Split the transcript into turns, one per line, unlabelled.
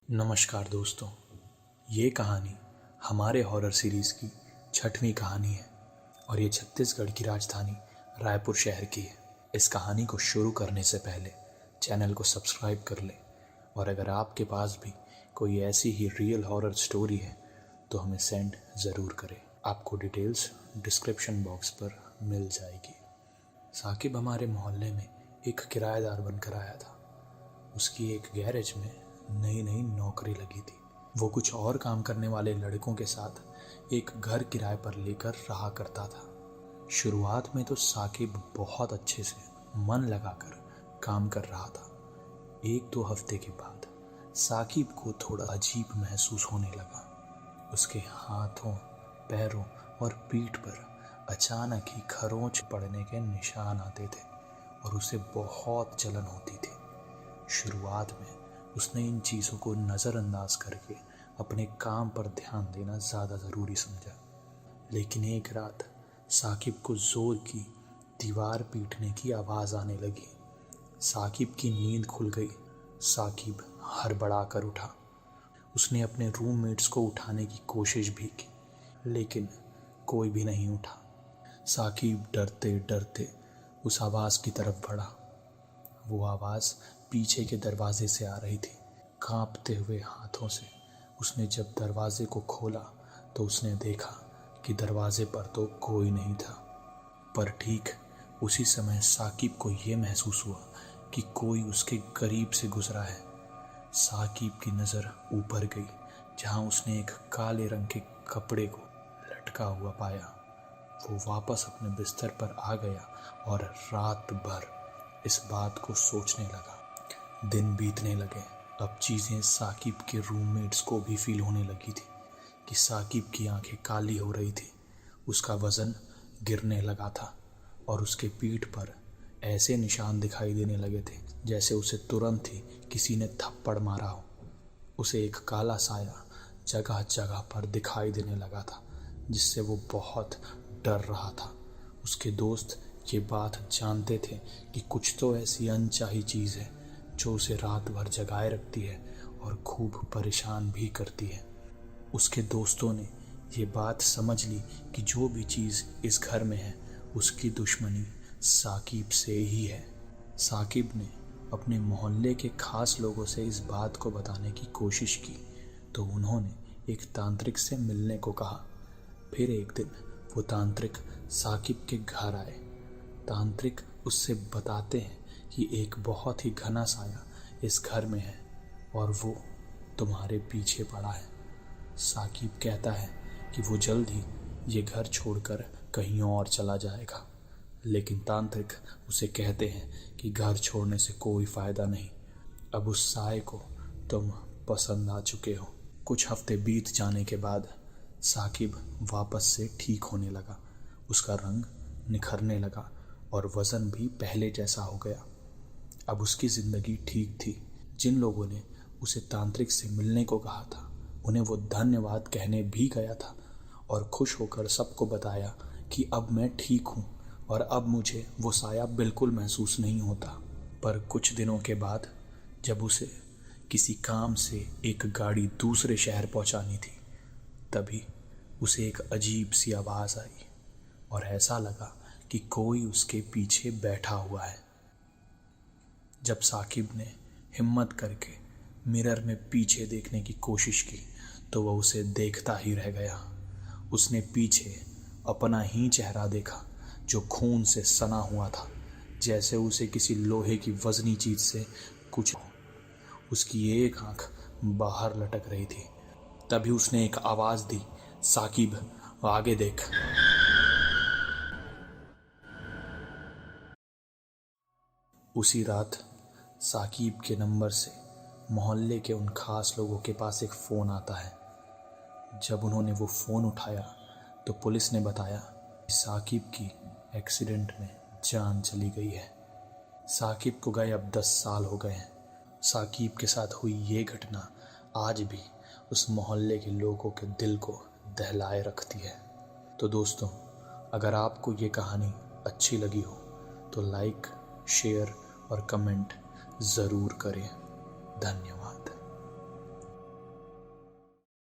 नमस्कार दोस्तों, ये कहानी हमारे हॉरर सीरीज़ की 6वीं कहानी है और ये छत्तीसगढ़ की राजधानी रायपुर शहर की है। इस कहानी को शुरू करने से पहले चैनल को सब्सक्राइब कर लें और अगर आपके पास भी कोई ऐसी ही रियल हॉरर स्टोरी है तो हमें सेंड ज़रूर करें। आपको डिटेल्स डिस्क्रिप्शन बॉक्स पर मिल जाएगी। साकिब हमारे मोहल्ले में एक किराएदार बनकर आया था। उसकी एक गैरेज में नई नई नौकरी लगी थी। वो कुछ और काम करने वाले लड़कों के साथ एक घर किराए पर लेकर रहा करता था। शुरुआत में तो साकिब बहुत अच्छे से मन लगाकर काम कर रहा था। 1-2 हफ्ते के बाद साकिब को थोड़ा अजीब महसूस होने लगा। उसके हाथों, पैरों और पीठ पर अचानक ही खरोंच पड़ने के निशान आते थे और उसे बहुत जलन होती थी। शुरुआत में उसने इन चीज़ों को नज़रअंदाज करके अपने काम पर ध्यान देना ज़्यादा ज़रूरी समझा। लेकिन एक रात साकिब को ज़ोर की दीवार पीटने की आवाज़ आने लगी। साकिब की नींद खुल गई। साकिब हड़बड़ाकर उठा। उसने अपने रूममेट्स को उठाने की कोशिश भी की, लेकिन कोई भी नहीं उठा। साकिब डरते डरते उस आवाज़ की तरफ बढ़ा। वो आवाज़ पीछे के दरवाजे से आ रही थी। कांपते हुए हाथों से उसने जब दरवाजे को खोला तो उसने देखा कि दरवाजे पर तो कोई नहीं था। पर ठीक उसी समय साकिब को ये महसूस हुआ कि कोई उसके करीब से गुजरा है। साकिब की नज़र ऊपर गई, जहाँ उसने एक काले रंग के कपड़े को लटका हुआ पाया। वो वापस अपने बिस्तर पर आ गया और रात भर इस बात को सोचने लगा। दिन बीतने लगे। अब चीज़ें साकिब के रूममेट्स को भी फील होने लगी थी कि साकिब की आंखें काली हो रही थी। उसका वज़न गिरने लगा था और उसके पीठ पर ऐसे निशान दिखाई देने लगे थे जैसे उसे तुरंत ही किसी ने थप्पड़ मारा हो। उसे एक काला साया जगह जगह पर दिखाई देने लगा था, जिससे वो बहुत डर रहा था। उसके दोस्त ये बात जानते थे कि कुछ तो ऐसी अनचाही चीज़ है जो उसे रात भर जगाए रखती है और खूब परेशान भी करती है। उसके दोस्तों ने ये बात समझ ली कि जो भी चीज़ इस घर में है उसकी दुश्मनी साकिब से ही है। साकिब ने अपने मोहल्ले के खास लोगों से इस बात को बताने की कोशिश की तो उन्होंने एक तांत्रिक से मिलने को कहा। फिर एक दिन वो तांत्रिक साकिब के घर आए। तांत्रिक उससे बताते हैं कि एक बहुत ही घना साया इस घर में है और वो तुम्हारे पीछे पड़ा है। साकिब कहता है कि वो जल्द ही ये घर छोड़कर कहीं और चला जाएगा, लेकिन तांत्रिक उसे कहते हैं कि घर छोड़ने से कोई फ़ायदा नहीं। अब उस साए को तुम पसंद आ चुके हो। कुछ हफ्ते बीत जाने के बाद साकिब वापस से ठीक होने लगा। उसका रंग निखरने लगा और वज़न भी पहले जैसा हो गया। अब उसकी ज़िंदगी ठीक थी। जिन लोगों ने उसे तांत्रिक से मिलने को कहा था उन्हें वो धन्यवाद कहने भी गया था और खुश होकर सबको बताया कि अब मैं ठीक हूँ और अब मुझे वो साया बिल्कुल महसूस नहीं होता। पर कुछ दिनों के बाद जब उसे किसी काम से एक गाड़ी दूसरे शहर पहुँचानी थी, तभी उसे एक अजीब सी आवाज़ आई और ऐसा लगा कि कोई उसके पीछे बैठा हुआ है। जब साकिब ने हिम्मत करके मिरर में पीछे देखने की कोशिश की तो वह उसे देखता ही रह गया। उसने पीछे अपना ही चेहरा देखा जो खून से सना हुआ था, जैसे उसे किसी लोहे की वजनी चीज से कुछ। उसकी एक आंख बाहर लटक रही थी। तभी उसने एक आवाज दी, साकिब आगे देख। उसी रात साकिब के नंबर से मोहल्ले के उन खास लोगों के पास एक फ़ोन आता है। जब उन्होंने वो फ़ोन उठाया तो पुलिस ने बताया कि साकिब की एक्सीडेंट में जान चली गई है। साकिब को गए अब 10 साल हो गए हैं। साकिब के साथ हुई ये घटना आज भी उस मोहल्ले के लोगों के दिल को दहलाए रखती है। तो दोस्तों, अगर आपको ये कहानी अच्छी लगी हो तो लाइक, शेयर और कमेंट ज़रूर करें। धन्यवाद।